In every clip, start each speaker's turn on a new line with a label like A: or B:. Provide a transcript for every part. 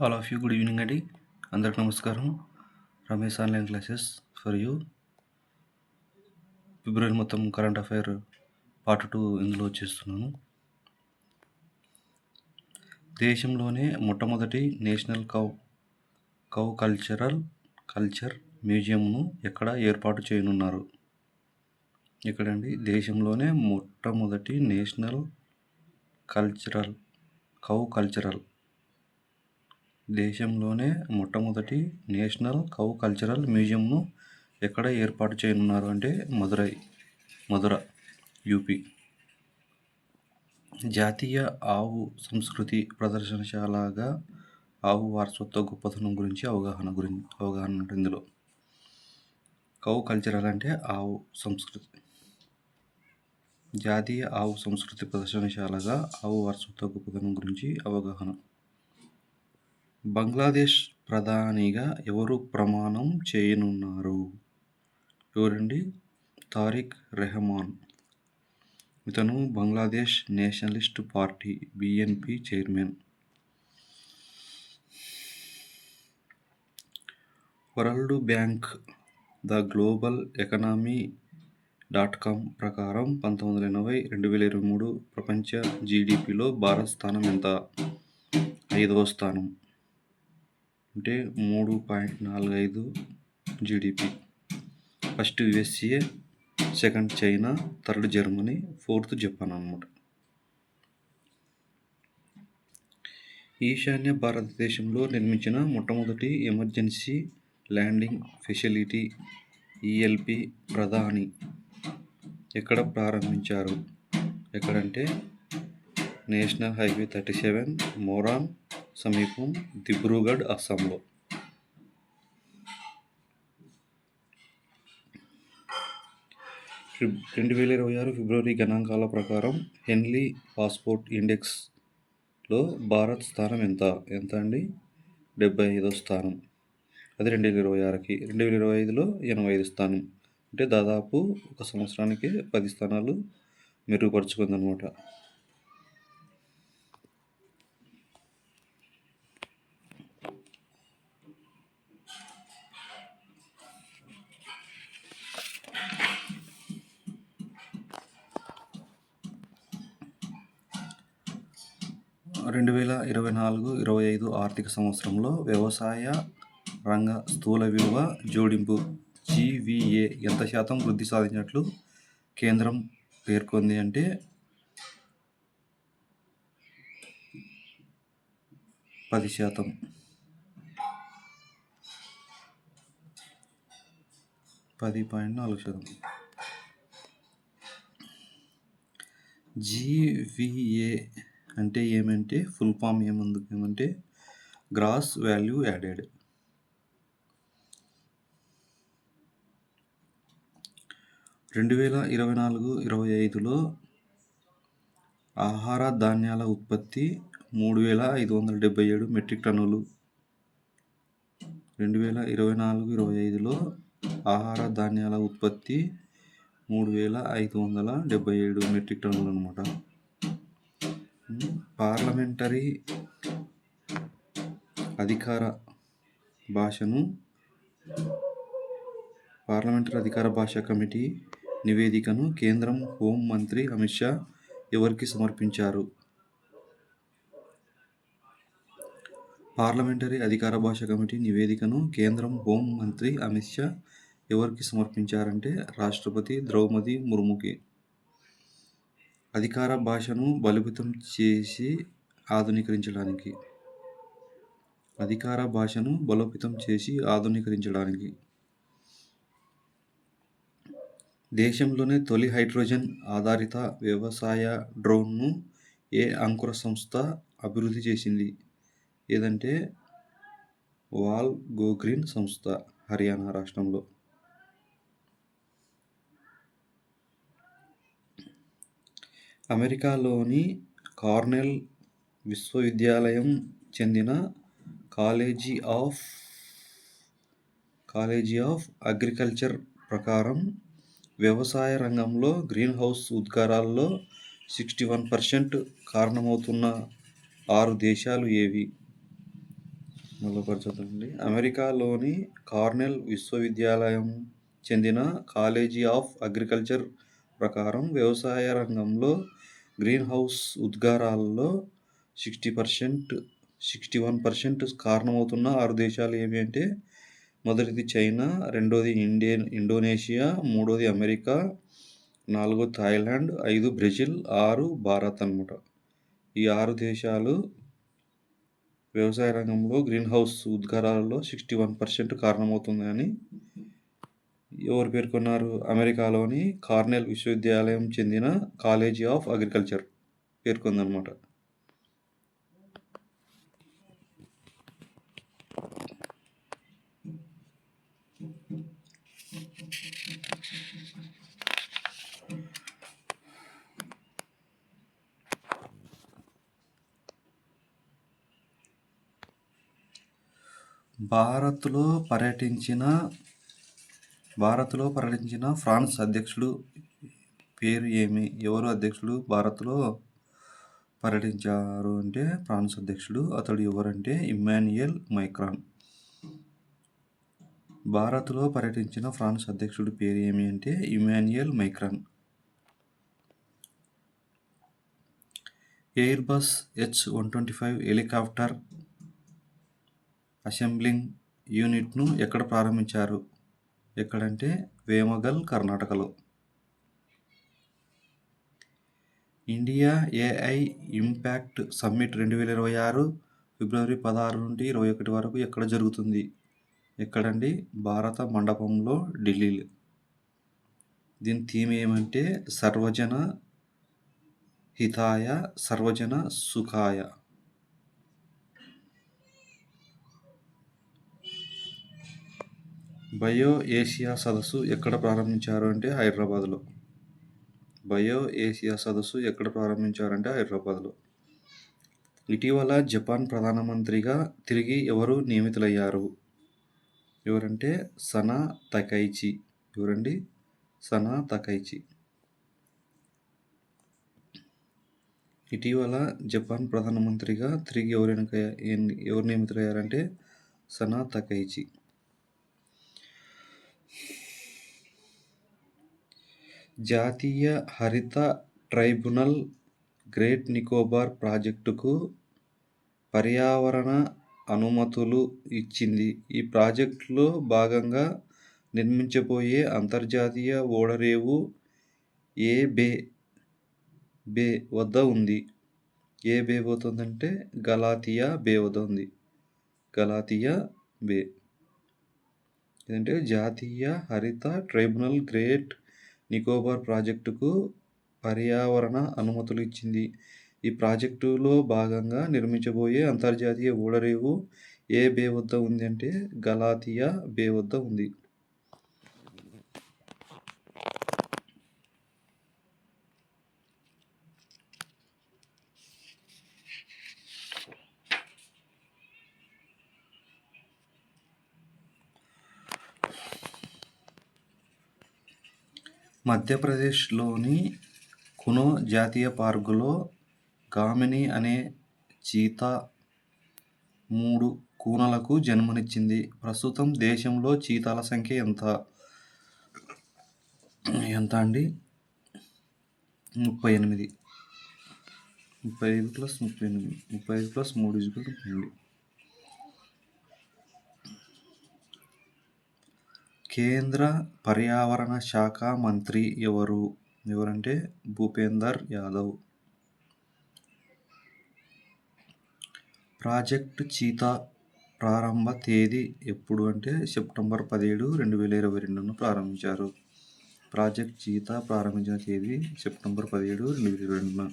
A: All of you good evening అండి. అందరికి నమస్కారం. Ramesh online classes for you. ఫిబ్రవరి మొత్తం కరెంట్ అఫైర్ పార్ట్ 2 ఇందులో చేస్తున్నాను. దేశంలోనే మొట్టమొదటి నేషనల్ కౌ కల్చర్ మ్యూజియంను ఎక్కడ ఏర్పాటు చేయనున్నారు? ఎక్కడండి? దేశంలోనే మొట్టమొదటి నేషనల్ కౌ కల్చరల్ మ్యూజియంను ఎక్కడ ఏర్పాటు చేయనున్నారు అంటే మధుర, యూపీ. జాతీయ ఆవు సంస్కృతి ప్రదర్శనశాలగా ఆవు వారసత్వ గొప్పతనం గురించి అవగాహన ఉంటుంది ఇందులో. కౌ కల్చరల్ అంటే ఆవు సంస్కృతి. జాతీయ ఆవు సంస్కృతి ప్రదర్శనశాలగా ఆవు వారసత్వ గొప్పతనం గురించి అవగాహన. బంగ్లాదేశ్ ప్రధానిగా ఎవరు ప్రమాణం చేయనున్నారు? ఎవరండి? తారిక్ రెహమాన్. ఇతను Bangladesh nationalist party BNP chairman. World bank the global ఎకనామీ.com ప్రకారం 1980-2023 ప్రపంచ GDPలో భారత్ స్థానం ఎంత? 5వ స్థానం అంటే 3.45 GDP. First USA, second China, third Germany, fourth Japan అన్నమాట. ఈశాన్య భారతదేశంలో నిర్మించిన మొట్టమొదటి ఎమర్జెన్సీ ల్యాండింగ్ ఫెసిలిటీ ELP ప్రధాని ఎక్కడ ప్రారంభించారు? ఎక్కడంటే నేషనల్ హైవే 37 మోరాన్ సమీపం, దిబ్రూగఢ్, అస్సాంలో. ఫిబ్రవరి గణాంకాల ప్రకారం హెన్లీ పాస్పోర్ట్ ఇండెక్స్లో భారత్ స్థానం ఎంత అండి? 75వ స్థానం. అది 2026కి. 2025లో 85 స్థానం. అంటే దాదాపు ఒక సంవత్సరానికి 10 స్థానాలు మెరుగుపరుచుకుందనమాట. రెండు 2024-25 ఆర్థిక సంవత్సరంలో వ్యవసాయ రంగ స్థూల విలువ జోడింపు GVA ఎంత శాతం వృద్ధి సాధించినట్లు కేంద్రం పేర్కొంది అంటే 10%. GVA అంటే ఏమంటే ఫుల్ ఫామ్ ఏమంటే గ్రాస్ వాల్యూ యాడెడ్. రెండు 2024-25లో ఆహార ధాన్యాల ఉత్పత్తి 3,577 మెట్రిక్ టన్నులు. 2024-25లో ఆహార ధాన్యాల ఉత్పత్తి 3,577 మెట్రిక్ టన్నులు అనమాట. పార్లమెంటరీ అధికార భాష కమిటీ నివేదికను కేంద్రం హోం మంత్రి అమిత్ షా ఎవరికి సమర్పించారు? పార్లమెంటరీ అధికార భాష కమిటీ నివేదికను కేంద్రం హోం మంత్రి అమిత్ షా ఎవరికి సమర్పించారంటే రాష్ట్రపతి ద్రౌపది ముర్ముకి. అధికార భాషను బలోపేతం చేసి ఆధునీకరించడానికి. దేశంలోనే తొలి హైడ్రోజన్ ఆధారిత వ్యవసాయ డ్రోన్ను ఏ అంకుర సంస్థ అభివృద్ధి చేసింది? ఏదంటే వాల్ గోగ్రీన్ సంస్థ, హర్యానా రాష్ట్రంలో. అమెరికాలోని కార్నెల్ విశ్వవిద్యాలయం చెందిన కాలేజీ ఆఫ్ అగ్రికల్చర్ ప్రకారం వ్యవసాయ రంగంలో గ్రీన్ హౌస్ ఉద్గారాల్లో 61% కారణమవుతున్న 6 దేశాలు ఏవి? మళ్ళీ అమెరికాలోని కార్నెల్ విశ్వవిద్యాలయం చెందిన కాలేజీ ఆఫ్ అగ్రికల్చర్ ప్రకారం వ్యవసాయ రంగంలో గ్రీన్ హౌస్ ఉద్గారాలలో 61% కారణమవుతున్న 6 దేశాలు ఏవి అంటే మొదటిది చైనా, రెండోది ఇండోనేషియా, మూడోది అమెరికా, 4 థాయిలాండ్, 5 బ్రెజిల్, 6 భారత్ అనమాట. ఈ 6 దేశాలు వ్యవసాయ రంగంలో గ్రీన్ హౌస్ ఉద్గారాలలో 61% కారణమవుతుందని ఎవరు పేర్కొన్నారు? అమెరికాలోని కార్నెల్ విశ్వవిద్యాలయం చెందిన కాలేజీ ఆఫ్ అగ్రికల్చర్ పేర్కొందనమాట. భారత్లో పర్యటించిన ఫ్రాన్స్ అధ్యక్షుడు పేరు ఏమి? ఎవరు అధ్యక్షుడు భారత్లో పర్యటించారు అంటే ఫ్రాన్స్ అధ్యక్షుడు. అతడు ఎవరంటే ఇమ్మాన్యుయల్ మైక్రాన్. భారత్లో పర్యటించిన ఫ్రాన్స్ అధ్యక్షుడి పేరు ఏమి అంటే Immanuel micron. Airbus H-125 helicopter assembling యూనిట్ను ఎక్కడ ప్రారంభించారు? ఎక్కడంటే వేమగల్, కర్ణాటకలో. ఇండియా ఏఐ ఇంపాక్ట్ సమ్మిట్ 2026 ఫిబ్రవరి 16 నుండి 21 వరకు ఎక్కడ జరుగుతుంది? ఎక్కడండి? భారత మండపంలో, ఢిల్లీలో. దీని థీమ్ ఏమంటే సర్వజన హితాయ, సర్వజన సుఖాయ. బయో ఏషియా సదస్సు ఎక్కడ ప్రారంభించారు అంటే హైదరాబాద్లో. బయో ఏషియా సదస్సు ఎక్కడ ప్రారంభించారంటే హైదరాబాద్లో. ఇటీవల జపాన్ ప్రధానమంత్రిగా తిరిగి ఎవరు నియమితులయ్యారు? ఎవరంటే సనా తకైచి. ఎవరండి? సనా తకైచి. ఇటీవల జపాన్ ప్రధానమంత్రిగా తిరిగి ఎవరు నియమితులయ్యారంటే సనా తకైచి. జాతీయ హరిత ట్రైబ్యునల్ గ్రేట్ నికోబార్ ప్రాజెక్టుకు పర్యావరణ అనుమతులు ఇచ్చింది. ఈ ప్రాజెక్టులో భాగంగా నిర్మించబోయే అంతర్జాతీయ ఓడరేవు ఏ బే వద్ద ఉంది? ఏ బే పోతుందంటే గలాతియా బే వద్ద ఉంది. గలాతియా బే. ఏంటంటే జాతీయ హరిత ట్రైబ్యునల్ గ్రేట్ నికోబార్ ప్రాజెక్టుకు పర్యావరణ అనుమతులు ఇచ్చింది. ఈ ప్రాజెక్టులో భాగంగా నిర్మించబోయే అంతర్జాతీయ ఓడరేవు ఏ బే వద్ద ఉంది అంటే గలాతియా బే వద్ద ఉంది. మధ్యప్రదేశ్లోని కునో జాతీయ పార్కులో గామిని అనే చీతా 3 కూనలకు జన్మనిచ్చింది. ప్రస్తుతం దేశంలో చీతాల సంఖ్య ఎంత అండి? 38. 35 + 38. 35 + 3 = 38. కేంద్ర పర్యావరణ శాఖ మంత్రి ఎవరంటే భూపేందర్ యాదవ్. ప్రాజెక్ట్ చీతా ప్రారంభ తేదీ ఎప్పుడు అంటే సెప్టెంబర్ 17, 2022 ప్రారంభించారు. ప్రాజెక్ట్ చీతా ప్రారంభించిన తేదీ September 17, 2022.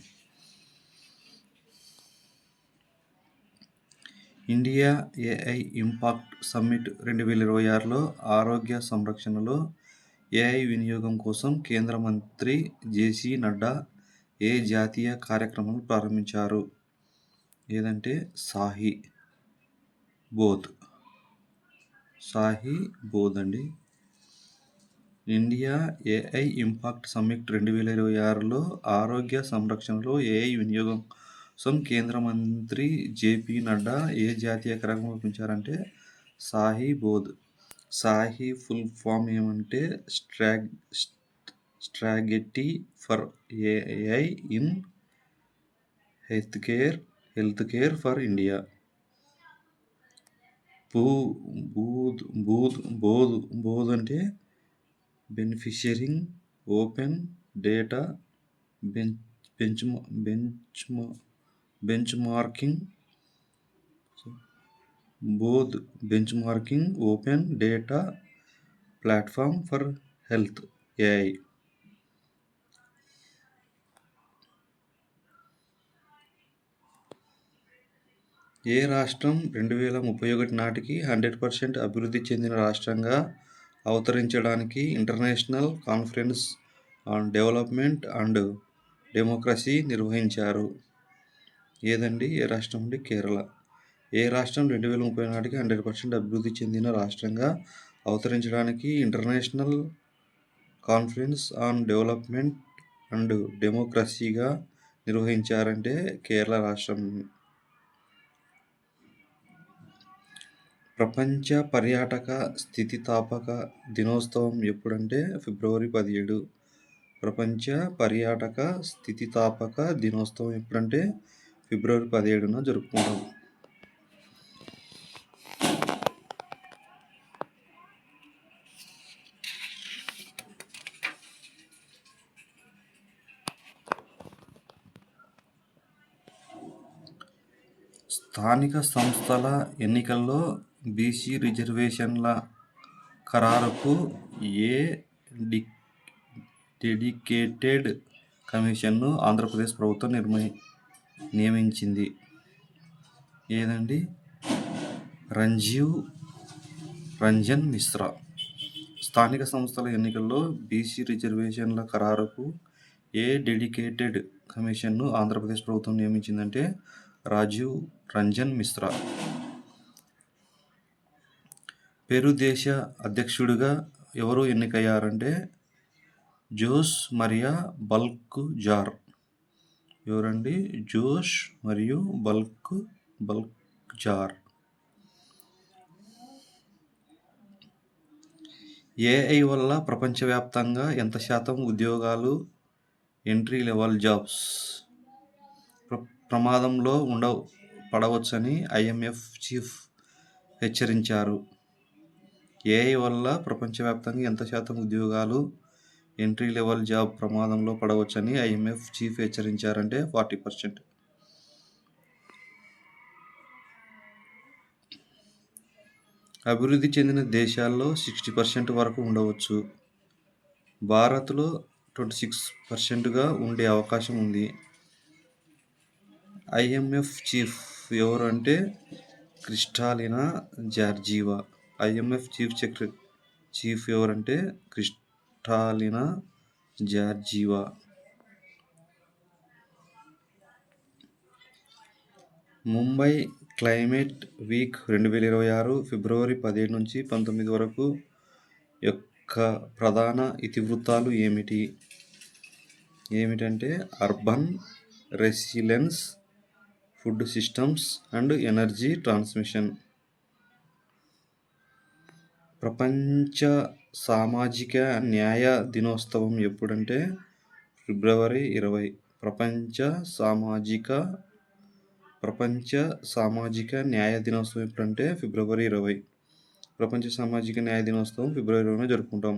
A: India AI impact summit 2026లో ఆరోగ్య సంరక్షణలో ఏఐ వినియోగం కోసం కేంద్ర మంత్రి జేసీ నడ్డా ఏ జాతీయ కార్యక్రమాన్ని ప్రారంభించారు? ఏదంటే సాహి బోధ్ అండి. ఇండియా ఏఐ ఇంపాక్ట్ సమ్మిట్ 2026లో ఆరోగ్య సంరక్షణలో ఏఐ వినియోగం కేంద్ర మంత్రి జేపీ నడ్డా ఏ జాతీయ కార్యక్రమం రూపొందించారంటే సాహి-బోధ్. సాహి ఫుల్ ఫామ్ ఏమంటే strategy for AI in health care for India. Bodh అంటే beneficiaring open data benchmarking open data platform for health AI. ఏ రాష్ట్రం 2031 నాటికి 100% అభివృద్ధి చెందిన రాష్ట్రంగా అవతరించడానికి international conference on development and democracy నిర్వహించారు? ఏదండి? ఏ రాష్ట్రం అండి? కేరళ. ఏ రాష్ట్రం 2030 నాటికి 100% అభివృద్ధి చెందిన రాష్ట్రంగా అవతరించడానికి international conference on development and డెమోక్రసీగా నిర్వహించారంటే కేరళ రాష్ట్రం. ప్రపంచ పర్యాటక స్థితిస్థాపక దినోత్సవం ఎప్పుడంటే ఫిబ్రవరి 17. ప్రపంచ పర్యాటక స్థితిస్థాపక దినోత్సవం ఎప్పుడంటే ఫిబ్రవరి 17న జరుపుకుంటాం. స్థానిక సంస్థల ఎన్నికల్లో బీసీ రిజర్వేషన్ల ఖరారుకు ఏ డెడికేటెడ్ కమిషన్ను ఆంధ్రప్రదేశ్ ప్రభుత్వం నియమించింది? ఏదండి? రాజీవ్ రంజన్ మిశ్రా. స్థానిక సంస్థల ఎన్నికల్లో బీసీ రిజర్వేషన్ల ఖరారుకు ఏ డెడికేటెడ్ కమిషన్ను ఆంధ్రప్రదేశ్ ప్రభుత్వం నియమించిందంటే రాజీవ్ రంజన్ మిశ్రా. పెరు దేశ అధ్యక్షుడిగా ఎవరు ఎన్నికయ్యారంటే జోస్ మరియా బల్క్జార్. ఎవరండి? జోస్ మరియు బల్క్జార్. ఏఐ వల్ల ప్రపంచవ్యాప్తంగా ఎంత శాతం ఉద్యోగాలు ఎంట్రీ లెవెల్ జాబ్స్ ప్రమాదంలో పడవచ్చని ఐఎంఎఫ్ చీఫ్ హెచ్చరించారు? ఏఐ వల్ల ప్రపంచవ్యాప్తంగా ఎంత శాతం ఉద్యోగాలు ఎంట్రీ లెవెల్ జాబ్ ప్రమాదంలో పడవచ్చని ఐఎంఎఫ్ చీఫ్ హెచ్చరించారంటే 40%. అభివృద్ధి చెందిన దేశాల్లో 60% వరకు ఉండవచ్చు. భారత్లో 26%గా ఉండే అవకాశం ఉంది. ఐఎంఎఫ్ చీఫ్ ఎవరు అంటే క్రిస్టాలినా జార్జివా. ఐఎంఎఫ్ చీఫ్ ఎవరంటే Kristalina Georgieva. Mumbai climate week 2026 ఫిబ్రవరి 17 నుంచి 19 వరకు యొక్క ప్రధాన ఇతివృత్తాలు ఏమిటంటే urban resilience, food systems and energy transmission. ప్రపంచ సామాజిక న్యాయ దినోత్సవం ఎప్పుడంటే ఫిబ్రవరి 20. ప్రపంచ సామాజిక న్యాయ దినోత్సవం ఎప్పుడంటే ఫిబ్రవరి 20. ప్రపంచ సామాజిక న్యాయ దినోత్సవం ఫిబ్రవరి 20న జరుపుకుంటాం.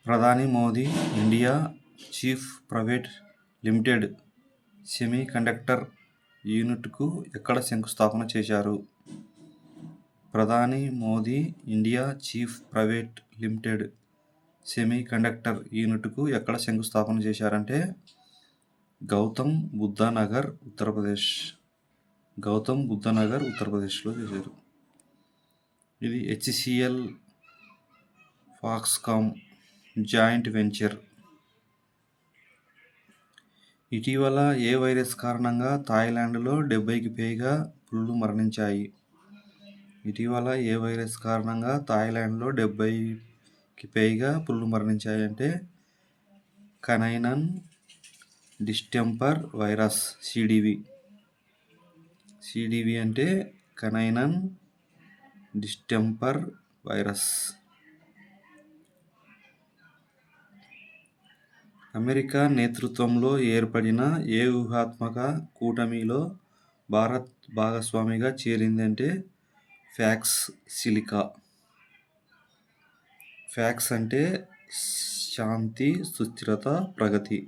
A: ప్రధాని Modi India chief private limited semi conductor యూనిట్కు ఎక్కడ శంకుస్థాపన చేశారు? ప్రధాని Modi India chief private limited semi conductor యూనిట్కు ఎక్కడ శంకుస్థాపన చేశారంటే గౌతమ్ బుద్ధ నగర్ ఉత్తరప్రదేశ్లో చేశారు. ఇది హెచ్సిఎల్ ఫాక్స్కామ్ జాయింట్ వెంచర్. ఇటీవల ఏ వైరస్ కారణంగా థాయిలాండ్లో 70కి పైగా పులులు మరణించాయి? ఇటీవల ఏ వైరస్ కారణంగా థాయిలాండ్లో 70కి పైగా పులులు మరణించాయి అంటే కనైన్ డిస్టెంపర్ వైరస్, సిడివి. సిడివి అంటే కనైన్ డిస్టెంపర్ వైరస్. అమెరికా నేతృత్వంలో ఏర్పడిన ఏ వ్యూహాత్మక కూటమిలో భారత్ భాగస్వామిగా చేరింది అంటే ఫ్యాక్స్ సిలికా. ఫ్యాక్స్ అంటే శాంతి, సుస్థిరత, ప్రగతి.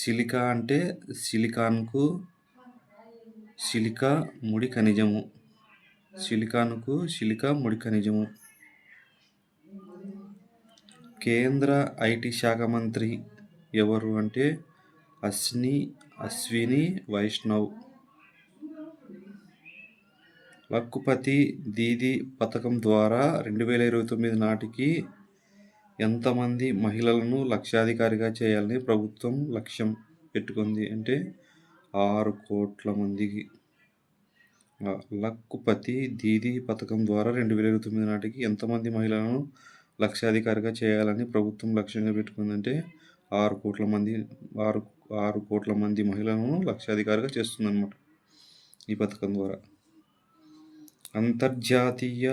A: సిలికా అంటే సిలికాన్కు సిలికా ముడి ఖనిజము. సిలికా ముడి ఖనిజము. కేంద్ర ఐటీ శాఖ మంత్రి ఎవరు అంటే అశ్విని వైష్ణవ్. లక్కుపతి దీదీ పథకం ద్వారా 2029 నాటికి ఎంతమంది మహిళలను లక్షాధికారిగా చేయాలని ప్రభుత్వం లక్ష్యం పెట్టుకుంది అంటే 6 కోట్ల మందికి. లక్కుపతి దీదీ పథకం ద్వారా 2029 నాటికి ఎంతమంది మహిళలను లక్షాధికారిగా చేయాలని ప్రభుత్వం లక్ష్యంగా పెట్టుకుందంటే 6 కోట్ల మంది మహిళలను లక్షాధికారిగా చేస్తుందన్నమాట ఈ పథకం ద్వారా. అంతర్జాతీయ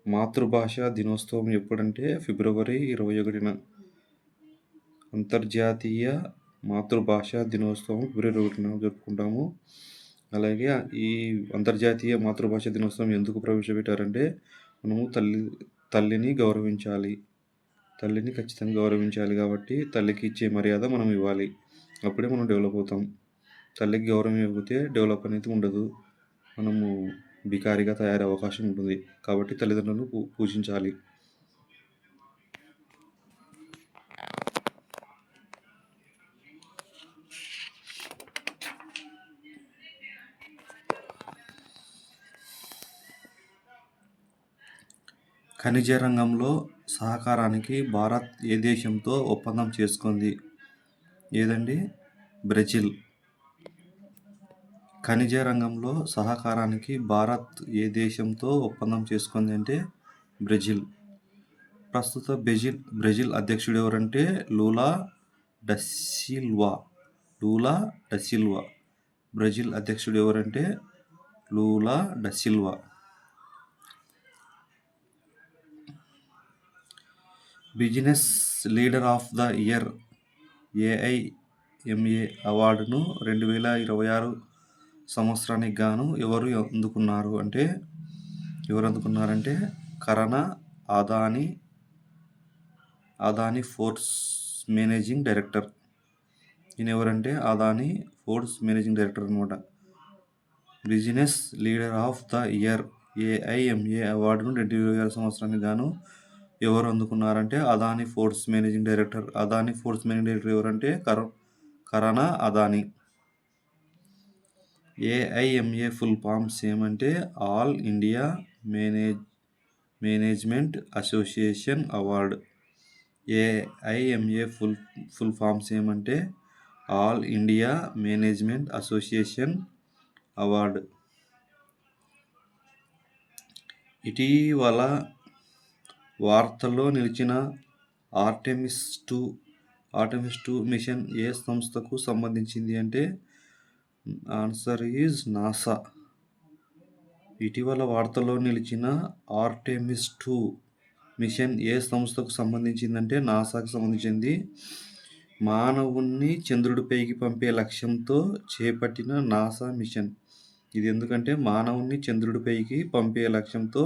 A: మాతృభాష దినోత్సవం ఎప్పుడంటే ఫిబ్రవరి 21న. అంతర్జాతీయ మాతృభాష దినోత్సవం ఫిబ్రవరి 21న జరుపుకుంటాము. అలాగే ఈ అంతర్జాతీయ మాతృభాష దినోత్సవం ఎందుకు ప్రవేశపెట్టారంటే మనము తల్లిని గౌరవించాలి, తల్లిని ఖచ్చితంగా గౌరవించాలి కాబట్టి తల్లికి ఇచ్చే మర్యాద మనం ఇవ్వాలి, అప్పుడే మనం డెవలప్ అవుతాం. తల్లికి గౌరవం ఇవ్వకపోతే డెవలప్ అనేది ఉండదు, మనము బికారిగా తయారయ్యే అవకాశం ఉంటుంది. కాబట్టి తల్లిదండ్రులను పూజించాలి. ఖనిజ రంగంలో సహకారానికి భారత్ ఏ దేశంతో ఒప్పందం చేసుకుంది? ఏదండి? బ్రెజిల్. ఖనిజ రంగంలో సహకారానికి భారత్ ఏ దేశంతో ఒప్పందం చేసుకుంది అంటే బ్రెజిల్. ప్రస్తుత బ్రెజిల్ అధ్యక్షుడు ఎవరంటే లూలా డసిల్వా. బ్రెజిల్ అధ్యక్షుడు ఎవరంటే Lula da Silva. Business leader of the year AIMA అవార్డును 2026 సంవత్సరానికి గాను ఎవరు అందుకున్నారంటే Karan Adani ports managing director. ఈయన ఎవరంటే అదానీ ఫోర్స్ మేనేజింగ్ డైరెక్టర్ అనమాట. Business leader of the year AIMA అవార్డును 2026 సంవత్సరానికి గాను ఎవరు అందుకున్నారంటే Adani ports managing director. Adani ports managing director ఎవరంటే Karan Adani. AIMA full forms ఏమంటే all India management association award. AIMA full forms ఏమంటే all India management association award. ఇటీవల వార్తల్లో నిలిచిన ఆర్టెమిస్ 2 మిషన్ ఏ సంస్థకు సంబంధించింది అంటే ఆన్సర్ ఈజ్ నాసా. ఇటీవల వార్తల్లో నిలిచిన ఆర్టెమిస్ 2 మిషన్ ఏ సంస్థకు సంబంధించిందంటే నాసాకు సంబంధించింది. మానవుణ్ణి చంద్రుడిపైకి పంపే లక్ష్యంతో చేపట్టిన నాసా మిషన్. ఇది ఎందుకంటే మానవుణ్ణి చంద్రుడిపైకి పంపే లక్ష్యంతో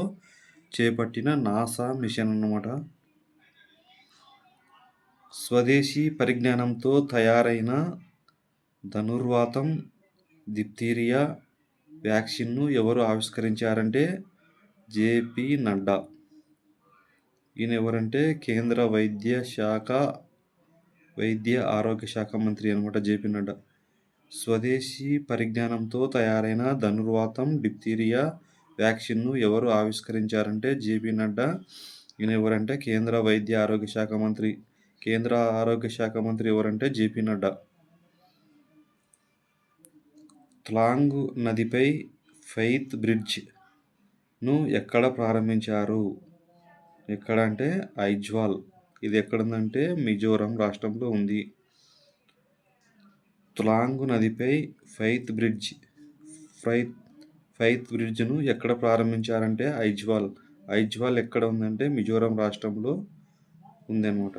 A: చేపట్టిన నాసా మిషన్ అన్నమాట. స్వదేశీ పరిజ్ఞానంతో తయారైన ధనుర్వాతం, డిప్తీరియా వ్యాక్సిన్ను ఎవరు ఆవిష్కరించారంటే జేపీ నడ్డా. ఈయన ఎవరంటే కేంద్ర వైద్య ఆరోగ్య శాఖ మంత్రి అనమాట జేపీ నడ్డా. స్వదేశీ పరిజ్ఞానంతో తయారైన ధనుర్వాతం, డిప్తీరియా వ్యాక్సిన్ను ఎవరు ఆవిష్కరించారంటే జేపీ నడ్డా. ఈయన ఎవరంటే కేంద్ర ఆరోగ్య శాఖ మంత్రి. కేంద్ర ఆరోగ్య శాఖ మంత్రి ఎవరంటే జేపీ నడ్డా. త్లాంగ్ నదిపై ఫెయిత్ బ్రిడ్జ్ను ఎక్కడ ప్రారంభించారు? ఎక్కడ అంటే ఐజ్వాల్. ఇది ఎక్కడుందంటే మిజోరం రాష్ట్రంలో ఉంది. త్లాంగ్ నదిపై ఫెయిత్ బ్రిడ్జ్ను ఎక్కడ ప్రారంభించారంటే ఐజ్వాల్. ఐజ్వాల్ ఎక్కడ ఉందంటే మిజోరం రాష్ట్రంలో ఉందన్నమాట.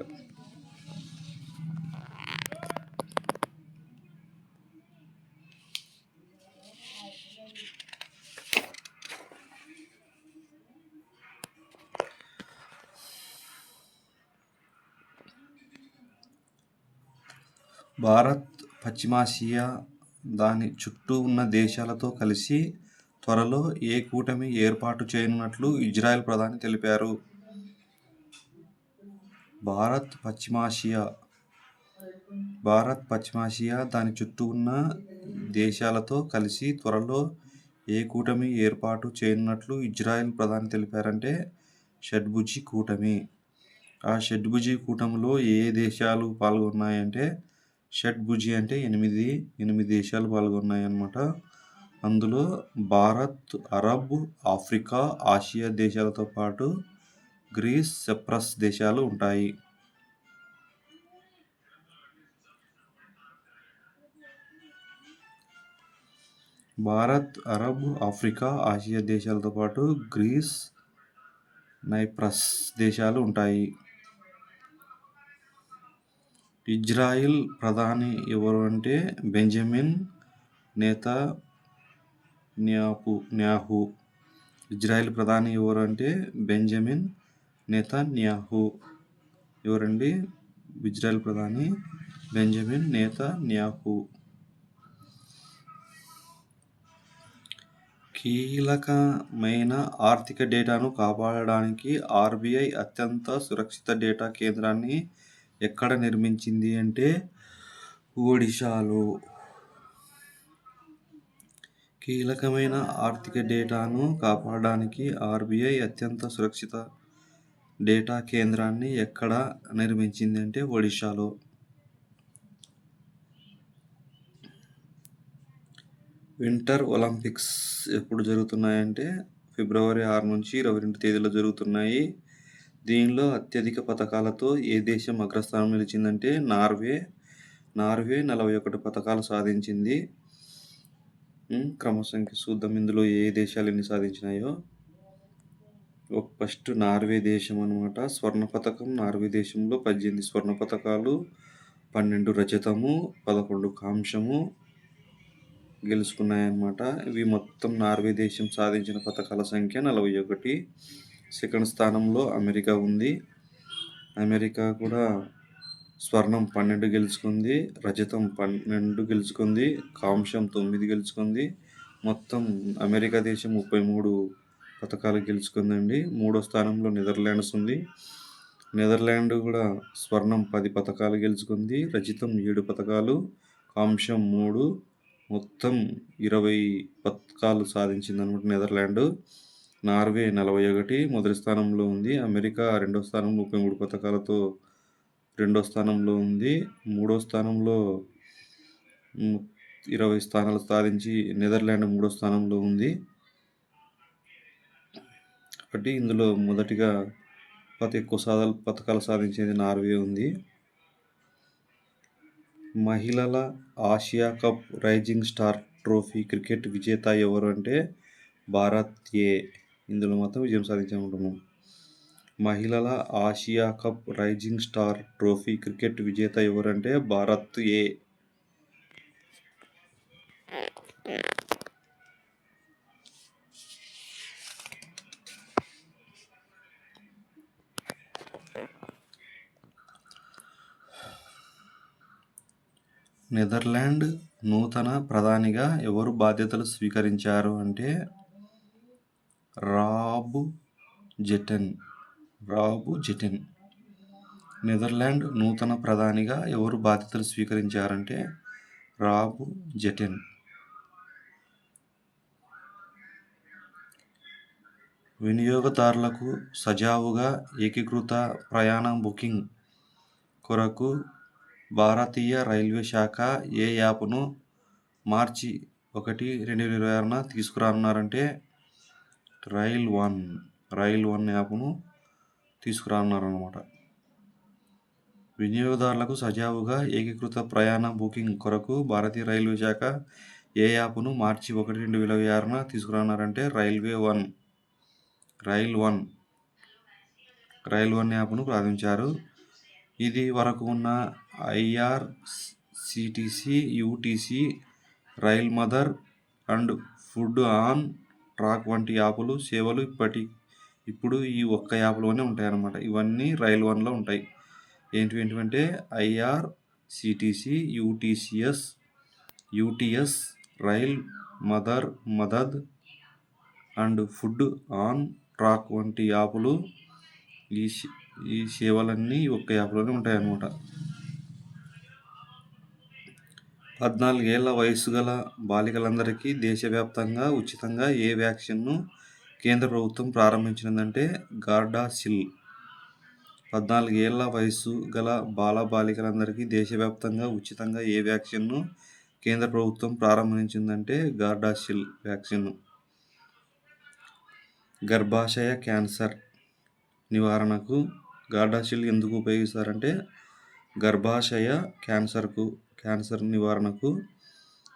A: భారత్ పశ్చిమాసియా దాని చుట్టూ ఉన్న దేశాలతో కలిసి త్వరలో ఏ కూటమి ఏర్పాటు చేయనున్నట్లు ఇజ్రాయెల్ ప్రధాని తెలిపారు? భారత్ పశ్చిమాసియా దాని చుట్టూ ఉన్న దేశాలతో కలిసి త్వరలో ఏ కూటమి ఏర్పాటు చేయనున్నట్లు ఇజ్రాయెల్ ప్రధాని తెలిపారంటే షడ్భుజి కూటమి. ఆ షడ్భుజి కూటమిలో ఏ దేశాలు పాల్గొన్నాయంటే షడ్భుజి అంటే 8 దేశాలు పాల్గొన్నాయి అన్నమాట. అందులో భారత్, అరబ్, ఆఫ్రికా, ఆసియా దేశాలతో పాటు గ్రీస్, సైప్రస్ దేశాలు ఉంటాయి. భారత్, అరబ్, ఆఫ్రికా, ఆసియా దేశాలతో పాటు గ్రీస్, సైప్రస్ దేశాలు ఉంటాయి. ఇజ్రాయిల్ ప్రధాని ఎవరు అంటే బెంజమిన్ నెతన్యాహు. ఇజ్రాయిల్ ప్రధాని ఎవరు అంటే బెంజమిన్ నెతన్యాహు. ఎవరండి? ఇజ్రాయిల్ ప్రధాని బెంజమిన్ నెతన్యాహు. కీలకమైన ఆర్థిక డేటాను కాపాడడానికి ఆర్బీఐ అత్యంత సురక్షిత డేటా కేంద్రాన్ని ఎక్కడ నిర్మించింది అంటే ఒడిశాలో. కీలకమైన ఆర్థిక డేటాను కాపాడడానికి ఆర్బీఐ అత్యంత సురక్షిత డేటా కేంద్రాన్ని ఎక్కడ నిర్మించింది అంటే ఒడిశాలో. వింటర్ ఒలింపిక్స్ ఎప్పుడు జరుగుతున్నాయంటే ఫిబ్రవరి 6 నుంచి 22 తేదీలో జరుగుతున్నాయి. దీనిలో అత్యధిక పతకాలతో ఏ దేశం అగ్రస్థానం నిలిచిందంటే నార్వే 41 పతకాలు సాధించింది. క్రమసంఖ్య చూద్దాం ఇందులో ఏ దేశాలు ఎన్ని సాధించినాయో. ఫస్ట్ నార్వే దేశం అన్నమాట. స్వర్ణ పతకం నార్వే దేశంలో 18 స్వర్ణ పతకాలు, 12 రజతము, 11 కాంస్యము గెలుచుకున్నాయన్నమాట. ఇవి మొత్తం నార్వే దేశం సాధించిన పతకాల సంఖ్య 41. సెకండ్ స్థానంలో అమెరికా ఉంది. అమెరికా కూడా స్వర్ణం 12 గెలుచుకుంది, రజతం 12 గెలుచుకుంది, కాంస్యం 9 గెలుచుకుంది. మొత్తం అమెరికా దేశం 33 పతకాలు గెలుచుకుందండి. మూడో స్థానంలో నెదర్లాండ్స్ ఉంది. నెదర్లాండ్ కూడా స్వర్ణం 10 పతకాలు గెలుచుకుంది, రజతం 7 పతకాలు, కాంస్యం 3, మొత్తం 20 పతకాలు సాధించింది అనమాట నెదర్లాండ్. నార్వే 41 మొదటి స్థానంలో ఉంది. అమెరికా రెండో స్థానంలో 33 పతకాలతో రెండో స్థానంలో ఉంది. మూడో స్థానంలో 20 స్థానాలు సాధించి నెదర్లాండ్ మూడో స్థానంలో ఉంది. కాబట్టి ఇందులో మొదటిగా ఎక్కువ పతకాలు సాధించేది నార్వే ఉంది. మహిళల Asia cup rising star trophy cricket విజేత ఎవరు అంటే భారత్ ఏ. ఇందులో మాత్రం విజయం సాధించామంటున్నాం. మహిళల Asia cup rising star trophy cricket విజేత ఎవరంటే భారత్ ఏ. నెదర్లాండ్ నూతన ప్రధానిగా ఎవరు బాధ్యతలు స్వీకరించారు అంటే రాబ్ జెటెన్. నెదర్లాండ్ నూతన ప్రధానిగా ఎవరు బాధ్యతలు స్వీకరించారంటే రాబ్ జెటెన్. వినియోగదారులకు సజావుగా ఏకీకృత ప్రయాణ బుకింగ్ కొరకు భారతీయ రైల్వే శాఖ ఏ యాప్ను మార్చి 1, 2026న తీసుకురానున్నారంటే రైల్ వన్ యాప్ను తీసుకురానున్నారన్నమాట. వినియోగదారులకు సజావుగా ఏకీకృత ప్రయాణ బుకింగ్ కొరకు భారతీయ రైల్వే శాఖ ఏ యాప్ను మార్చి 1, 2026న తీసుకురానున్నారంటే రైల్ వన్ యాప్ను ప్రారంభించారు. ఇది వరకు ఉన్న IRCTC, UTC, rail mother and food on track వంటి యాప్లు సేవలు ఇప్పుడు ఈ ఒక్క యాప్లోనే ఉంటాయన్నమాట. ఇవన్నీ రైల్ వన్లో ఉంటాయి. ఏంటివంటే IRCTC, UTS, rail Madad and food on track వంటి యాప్లు ఈ సేవలన్నీ ఒక్క యాప్లోనే ఉంటాయన్నమాట. 14 ఏళ్ల వయసు గల బాలికలందరికీ దేశవ్యాప్తంగా ఉచితంగా ఏ వ్యాక్సిన్ను కేంద్ర ప్రభుత్వం ప్రారంభించిందంటే గార్డాసిల్. 14 ఏళ్ల వయసు గల బాలికలందరికీ దేశవ్యాప్తంగా ఉచితంగా ఏ వ్యాక్సిన్ను కేంద్ర ప్రభుత్వం ప్రారంభించిందంటే గార్డాసిల్ వ్యాక్సిన్. గర్భాశయ క్యాన్సర్ నివారణకు గార్డాసిల్ ఎందుకు ఉపయోగిస్తారంటే గర్భాశయ క్యాన్సర్ నివారణకు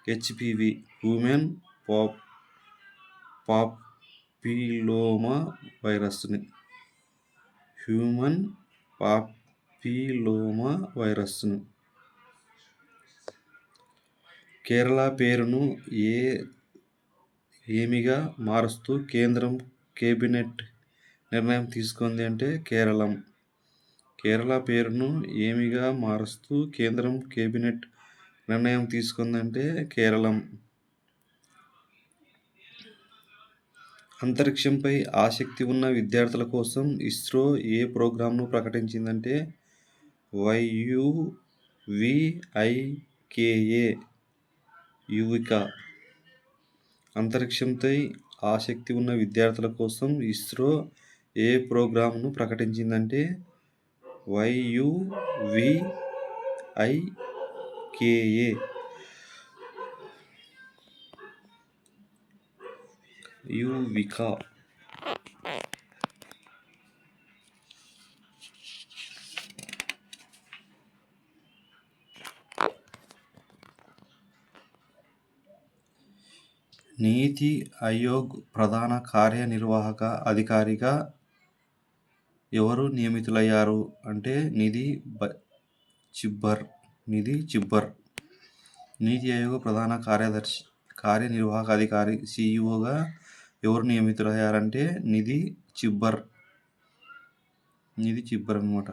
A: హెచ్పివి హ్యూమన్ పాపిలోమా వైరస్ను కేరళ పేరును ఏమిగా మారుస్తూ కేంద్రం కేబినెట్ నిర్ణయం తీసుకుంది అంటే కేరళ పేరును ఏమిగా మారుస్తూ కేంద్రం కేబినెట్ నిర్ణయం తీసుకుందంటే కేరళం. అంతరిక్షంపై ఆసక్తి ఉన్న విద్యార్థుల కోసం ఇస్రో ఏ ప్రోగ్రాంను ప్రకటించిందంటే యువిక. అంతరిక్షంపై ఆసక్తి ఉన్న విద్యార్థుల కోసం ఇస్రో ఏ ప్రోగ్రాంను ప్రకటించిందంటే యువిక. నీతి ఆయోగ్ ప్రధాన కార్యనిర్వాహక అధికారిగా ఎవరు నియమితులయ్యారు అంటే నిధి చిబ్బర్. నీతి ఆయోగ్ ప్రధాన కార్యనిర్వాహక అధికారి సిఇఓగా ఎవరు నియమితులయ్యారంటే నిధి చిబ్బర్ అన్నమాట.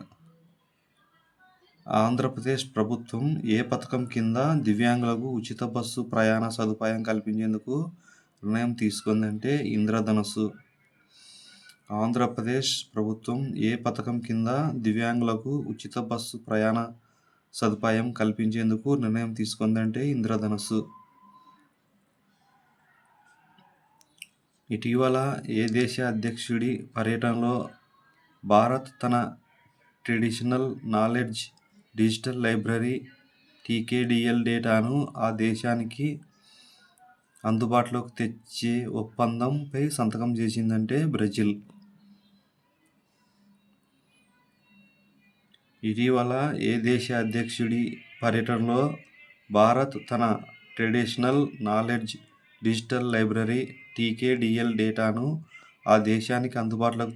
A: ఆంధ్రప్రదేశ్ ప్రభుత్వం ఏ పథకం కింద దివ్యాంగులకు ఉచిత బస్సు ప్రయాణ సదుపాయం కల్పించేందుకు నిర్ణయం తీసుకుందంటే ఇంద్రధనుస్సు. ఆంధ్రప్రదేశ్ ప్రభుత్వం ఏ పథకం కింద దివ్యాంగులకు ఉచిత బస్సు ప్రయాణ సదుపాయం కల్పించేందుకు నిర్ణయం తీసుకుందంటే ఇంద్రధనుస్సు. ఇటీవల ఏ దేశ అధ్యక్షుడి పర్యటనలో భారత్ తన ట్రెడిషనల్ నాలెడ్జ్ డిజిటల్ లైబ్రరీ టీకేడిఎల్ డేటాను ఆ దేశానికి అందుబాటులోకి తెచ్చే ఒప్పందంపై సంతకం చేసిందంటే బ్రెజిల్. ఇటీవల ఏ దేశ అధ్యక్షుడి పర్యటనలో భారత్ తన ట్రెడిషనల్ నాలెడ్జ్ డిజిటల్ లైబ్రరీ టీకేడిఎల్ డేటాను ఆ దేశానికి అందుబాటులోకి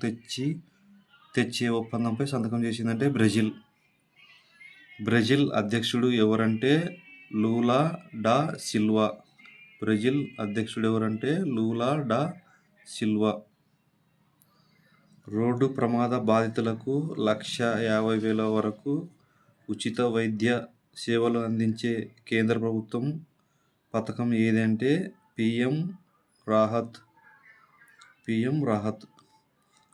A: తెచ్చే ఒప్పందంపై సంతకం చేసిందంటే బ్రెజిల్ అధ్యక్షుడు ఎవరంటే లూలా డా సిల్వా. రోడ్డు ప్రమాద బాధితులకు 1,50,000 వరకు ఉచిత వైద్య సేవలు అందించే కేంద్ర ప్రభుత్వం పథకం ఏది అంటే పిఎం రాహత్.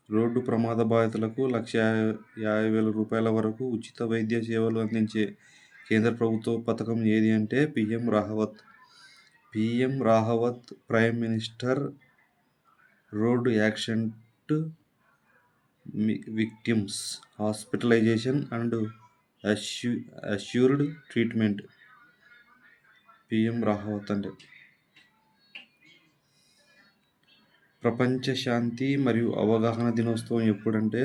A: రోడ్డు ప్రమాద బాధితులకు 1,50,000 రూపాయల వరకు ఉచిత వైద్య సేవలు అందించే కేంద్ర ప్రభుత్వ పథకం ఏది అంటే PM Rahat. Prime minister road action prompt victims' hospitalization and assured treatment. PM Rawat అంటే ప్రపంచ శాంతి మరియు అవగాహన దినోత్సవం ఎప్పుడంటే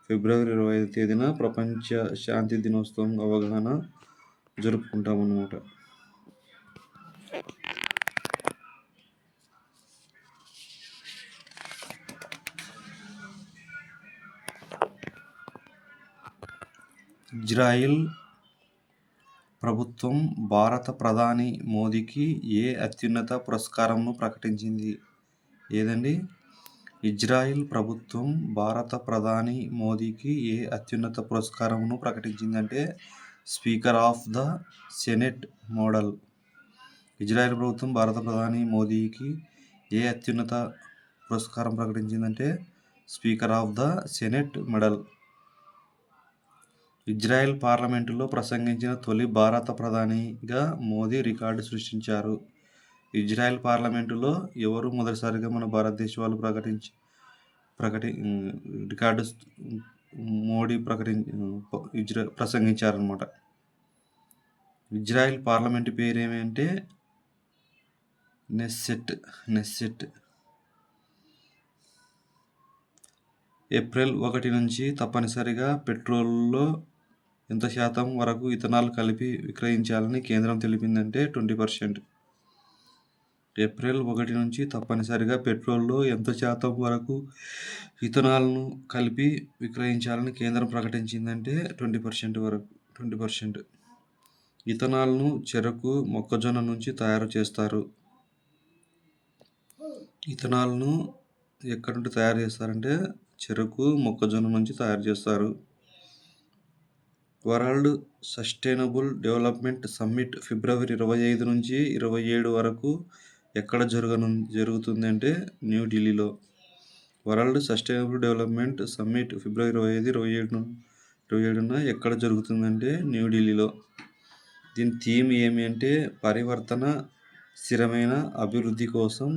A: ఫిబ్రవరి 25 తేదీన ప్రపంచ శాంతి దినోత్సవం అవగాహన జరుపుకుంటాం అన్నమాట. ఇజ్రాయిల్ ప్రభుత్వం భారత ప్రధాని మోదీకి ఏ అత్యున్నత పురస్కారంను ప్రకటించింది? ఏదండి? ఇజ్రాయిల్ ప్రభుత్వం భారత ప్రధాని మోదీకి ఏ అత్యున్నత పురస్కారంను ప్రకటించిందంటే speaker of the senate medal. Israel ప్రభుత్వం భారత ప్రధాని మోదీకి ఏ అత్యున్నత పురస్కారం ప్రకటించిందంటే speaker of the senate medal. Israel పార్లమెంటులో ప్రసంగించిన తొలి భారత ప్రధానిగా మోదీ రికార్డు సృష్టించారు. ఇజ్రాయెల్ పార్లమెంటులో ఎవరు మొదటిసారిగా మన భారతదేశ వాళ్ళు రికార్డు మోడీ ప్రసంగించారనమాట. ఇజ్రాయెల్ పార్లమెంటు పేరు ఏమంటే నెస్సెట్. ఏప్రిల్ 1 నుంచి తప్పనిసరిగా పెట్రోల్లో ఎంత శాతం వరకు ఇథనాల్ కలిపి విక్రయించాలని కేంద్రం తెలిపిందంటే 20%. ఏప్రిల్ 1 నుంచి తప్పనిసరిగా పెట్రోల్లో ఎంత శాతం వరకు ఇథనాల్ను కలిపి విక్రయించాలని కేంద్రం ప్రకటించిందంటే 20% వరకు. 20%. ఇథనాల్ను చెరకు, మొక్కజొన్న నుంచి తయారు చేస్తారు. ఇథనాల్ను ఎక్కడి నుండి తయారు చేస్తారంటే చెరకు, మొక్కజొన్న నుంచి తయారు చేస్తారు. వరల్డ్ సస్టైనబుల్ డెవలప్మెంట్ సమ్మిట్ ఫిబ్రవరి 25 నుంచి 27 వరకు ఎక్కడ జరుగుతుంది అంటే న్యూఢిల్లీలో. వరల్డ్ సస్టైనబుల్ డెవలప్మెంట్ సమ్మిట్ ఫిబ్రవరి 25, 27న ఎక్కడ జరుగుతుందంటే న్యూఢిల్లీలో. దీని థీమ్ ఏమి అంటే పరివర్తన, స్థిరమైన అభివృద్ధి కోసం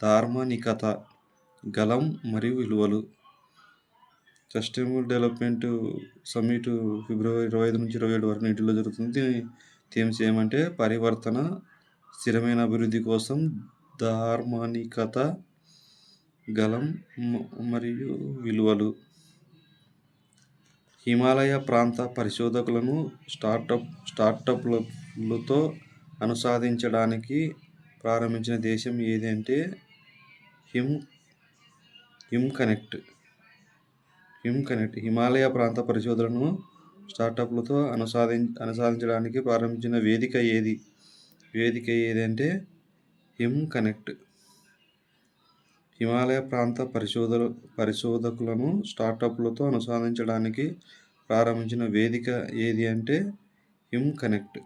A: ధార్మికత, గలం మరియు విలువలు. సస్టైనబుల్ డెవలప్మెంట్ సమ్మిట్ ఫిబ్రవరి 25 నుంచి 27 వరకు న్యూఢిల్లీలో జరుగుతుంది. థీమ్స్ ఏమంటే పరివర్తన, స్థిరమైన అభివృద్ధి కోసం ధార్మికత, గలం మరియు విలువలు. హిమాలయ ప్రాంత పరిశోధకులను స్టార్టప్లతో అనుసంధానించడానికి ప్రారంభించిన దేశం ఏది అంటే హిమ్కనెక్ట్. హిమాలయ ప్రాంత పరిశోధనలను స్టార్టప్లతో అనుసంధానించడానికి ప్రారంభించిన వేదిక ఏది అంటే హిమ్కనెక్ట్. హిమాలయ ప్రాంత పరిశోధకులను స్టార్టప్లతో అనుసంధానించడానికి ప్రారంభించిన వేదిక ఏది అంటే హిమ్కనెక్ట్.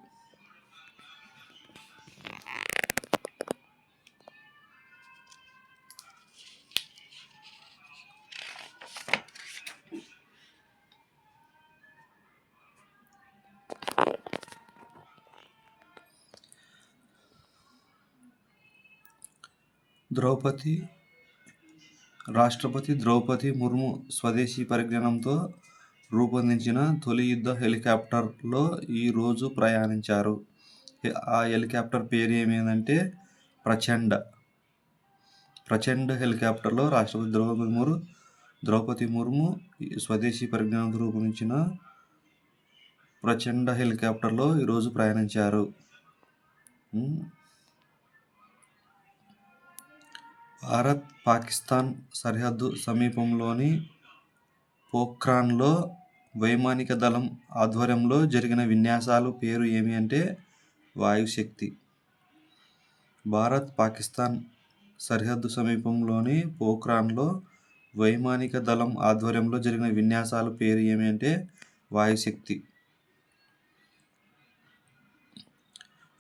A: రాష్ట్రపతి ద్రౌపది ముర్ము స్వదేశీ పరిజ్ఞానంతో రూపొందించిన తొలి యుద్ధ హెలికాప్టర్లో ఈరోజు ప్రయాణించారు. ఆ హెలికాప్టర్ పేరు ఏమిటంటే ప్రచండ హెలికాప్టర్లో రాష్ట్రపతి ద్రౌపది ముర్ము స్వదేశీ పరిజ్ఞానంతో రూపొందించిన ప్రచండ హెలికాప్టర్లో ఈరోజు ప్రయాణించారు. భారత్ పాకిస్తాన్ సరిహద్దు సమీపంలోని పోఖ్రాన్లో వైమానిక దళం ఆధ్వర్యంలో జరిగిన విన్యాసాల పేరు ఏమి అంటే వాయుశక్తి. భారత్ పాకిస్తాన్ సరిహద్దు సమీపంలోని పోఖ్రాన్లో వైమానిక దళం ఆధ్వర్యంలో జరిగిన విన్యాసాల పేరు ఏమి అంటే వాయుశక్తి.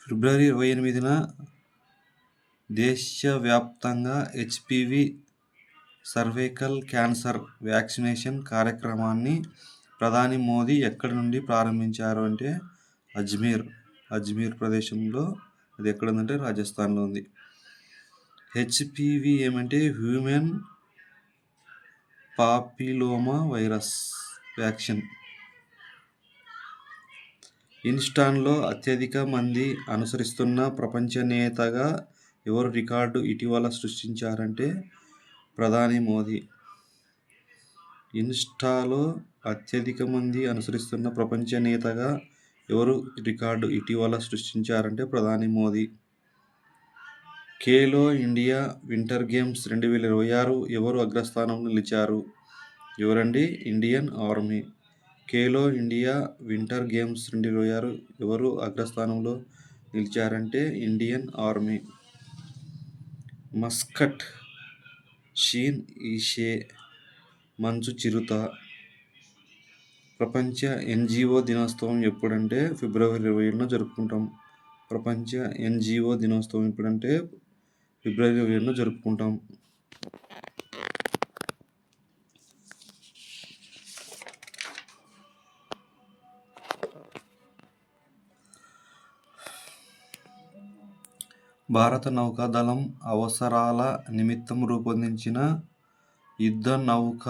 A: ఫిబ్రవరి 28న దేశవ్యాప్తంగా హెచ్పివి సర్వైకల్ క్యాన్సర్ వ్యాక్సినేషన్ కార్యక్రమాన్ని ప్రధాని మోదీ ఎక్కడి నుండి ప్రారంభించారు అంటే అజ్మీర్ ప్రదేశంలో. అది ఎక్కడ ఉందంటే రాజస్థాన్లో ఉంది. హెచ్పివి ఏమంటే హ్యూమన్ పాపిలోమా వైరస్ వ్యాక్సిన్. ఇన్స్టాలో అత్యధిక మంది అనుసరిస్తున్న ప్రపంచ నేతగా ఎవరు రికార్డు ఇటీవల సృష్టించారంటే ప్రధాని మోదీ. ఇన్స్టాలో అత్యధిక మంది అనుసరిస్తున్న ప్రపంచ నేతగా ఎవరు రికార్డు ఇటీవల సృష్టించారంటే ప్రధాని Modi. Khelo India winter games 2026 ఎవరు అగ్రస్థానంలో నిలిచారు? ఎవరండి? Indian army. Khelo India winter games 2026 ఎవరు అగ్రస్థానంలో నిలిచారంటే ఇండియన్ ఆర్మీ. మస్కట్ షీన్ ఈషే మంచు చిరుత. ప్రపంచ ఎన్జిఓ దినోత్సవం ఎప్పుడంటే ఫిబ్రవరి 27న జరుపుకుంటాం. ప్రపంచ ఎన్జిఓ దినోత్సవం ఎప్పుడంటే ఫిబ్రవరి 27న జరుపుకుంటాం. భారత నౌకాదళం అవసరాల నిమిత్తం రూపొందించిన యుద్ధ నౌక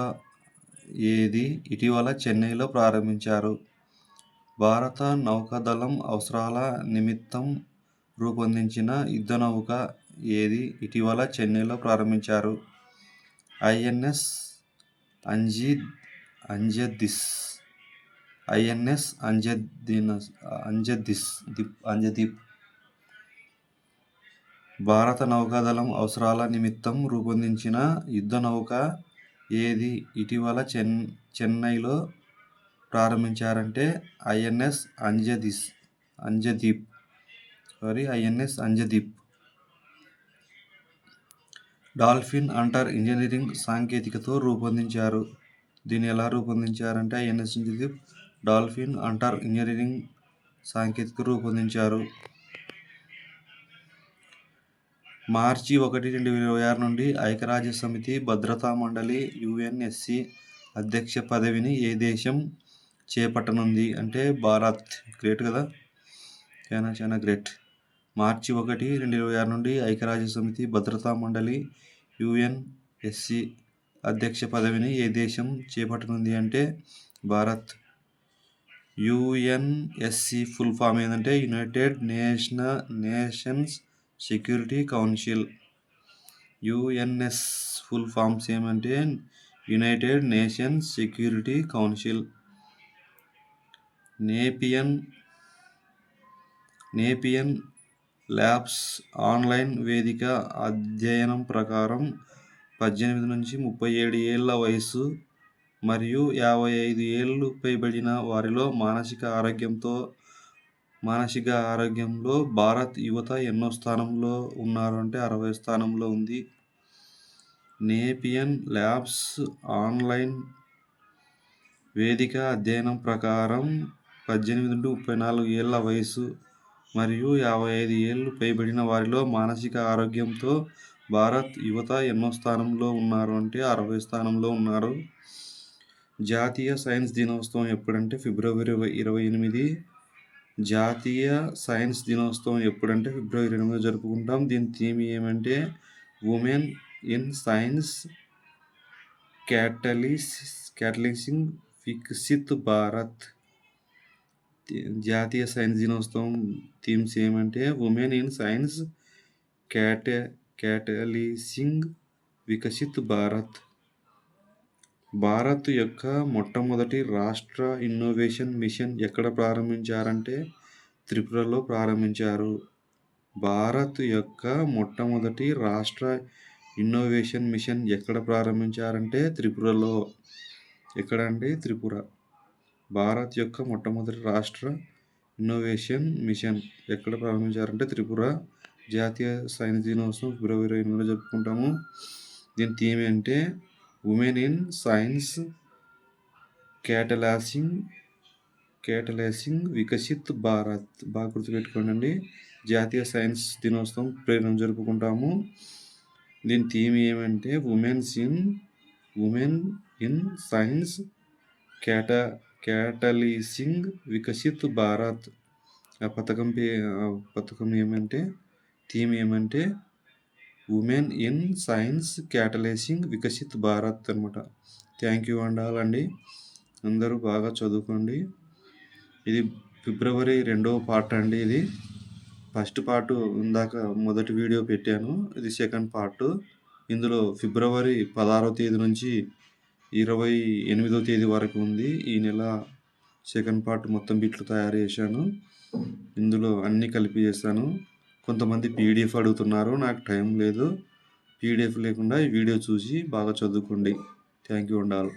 A: ఏది ఇటీవల చెన్నైలో ప్రారంభించారు? భారత నౌకాదళం అవసరాల నిమిత్తం రూపొందించిన యుద్ధ నౌక ఏది ఇటీవల చెన్నైలో ప్రారంభించారు? ఐఎన్ఎస్ అంజదీస్. ఐఎన్ఎస్ అంజదీప్. భారత నౌకాదళం అవసరాల నిమిత్తం రూపొందించిన యుద్ధ నౌక ఏది ఇటీవల చెన్నైలో ప్రారంభించారంటే ఐఎన్ఎస్ అంజదీప్. డాల్ఫిన్ హంటర్ ఇంజనీరింగ్ సాంకేతికతో రూపొందించారు. దీన్ని ఎలా రూపొందించారంటే ఐఎన్ఎస్ అంజదీప్ డాల్ఫిన్ హంటర్ ఇంజనీరింగ్ సాంకేతిక రూపొందించారు. మార్చి 1, 2026 నుండి ఐక్యరాజ్యసమితి భద్రతా మండలి యుఎన్ఎస్సి అధ్యక్ష పదవిని ఏ దేశం చేపట్టనుంది అంటే భారత్. గ్రేట్ కదా, చాలా గ్రేట్. మార్చి 1, 2026 నుండి ఐక్యరాజ్యసమితి భద్రతా మండలి యుఎన్ఎస్సి అధ్యక్ష పదవిని ఏ దేశం చేపట్టనుంది అంటే భారత్. యుఎన్ఎస్సి ఫుల్ ఫామ్ ఏంటంటే united nations security council. UNS full forms ఏమంటే యునైటెడ్ నేషన్స్ సెక్యూరిటీ కౌన్సిల్. నేపియన్ ల్యాబ్స్ ఆన్లైన్ వేదిక అధ్యయనం ప్రకారం 18 నుంచి 37 ఏళ్ల వయసు మరియు 55 ఏళ్లు పైబడిన వారిలో మానసిక ఆరోగ్యంలో భారత్ యువత ఎన్నో స్థానంలో ఉన్నారు అంటే 60వ స్థానంలో ఉంది. నేపియన్ ల్యాబ్స్ ఆన్లైన్ వేదిక అధ్యయనం ప్రకారం 18 నుండి 34 ఏళ్ల వయసు మరియు 55 ఏళ్లు పైబడిన వారిలో మానసిక ఆరోగ్యంతో భారత్ యువత ఎన్నో స్థానంలో ఉన్నారు అంటే 60వ స్థానంలో ఉన్నారు. జాతీయ సైన్స్ దినోత్సవం ఎప్పుడంటే ఫిబ్రవరి 28. జాతీయ సైన్స్ దినోత్సవం ఎప్పుడంటే ఫిబ్రవరి 28 జరుపుకుంటాం. దీని థీమ్ ఏమంటే women in science catalysing Viksit Bharat. జాతీయ సైన్స్ దినోత్సవం థీమ్స్ ఏమంటే women in science catalysing Viksit Bharat. Bharat యొక్క మొట్టమొదటి రాష్ట్ర ఇన్నోవేషన్ మిషన్ ఎక్కడ ప్రారంభించారంటే త్రిపురలో ప్రారంభించారు. భారత్ యొక్క మొట్టమొదటి రాష్ట్ర ఇన్నోవేషన్ మిషన్ ఎక్కడ ప్రారంభించారంటే త్రిపురలో. ఎక్కడంటే త్రిపుర. భారత్ యొక్క మొట్టమొదటి రాష్ట్ర ఇన్నోవేషన్ మిషన్ ఎక్కడ ప్రారంభించారంటే త్రిపుర. జాతీయ సైన్స్ దినోత్సవం ఫిబ్రవరి 28 జరుపుకుంటాము. దీని థీమ్ ఏంటంటే women in science catalysing Viksit Bharat. బాగా గుర్తుపెట్టుకోండి. జాతీయ సైన్స్ దినోత్సవం ప్రేరణ జరుపుకుంటాము. దీని థీమ్ ఏమంటే women in science catalysing Viksit Bharat. ఆ పథకం ఏమంటే థీమ్ ఏమంటే women in science catalysing Viksit Bharat అనమాట. థ్యాంక్ యూ అండి. అందరూ బాగా చదువుకోండి. ఇది ఫిబ్రవరి 2వ పార్ట్ అండి. ఇది ఫస్ట్ పార్ట్ ఇందాక మొదటి వీడియో పెట్టాను. ఇది సెకండ్ పార్ట్. ఇందులో ఫిబ్రవరి 16వ తేదీ నుంచి 28వ తేదీ వరకు ఉంది. ఈ నెల సెకండ్ పార్ట్ మొత్తం బిట్లు తయారు చేశాను. ఇందులో అన్నీ కలిపి చేస్తాను. కొంతమంది పీడిఎఫ్ అడుగుతున్నారు. నాకు టైం లేదు. పీడిఎఫ్ లేకుండా ఈ వీడియో చూసి బాగా చదువుకోండి. థ్యాంక్ యూ అండి ఆల్.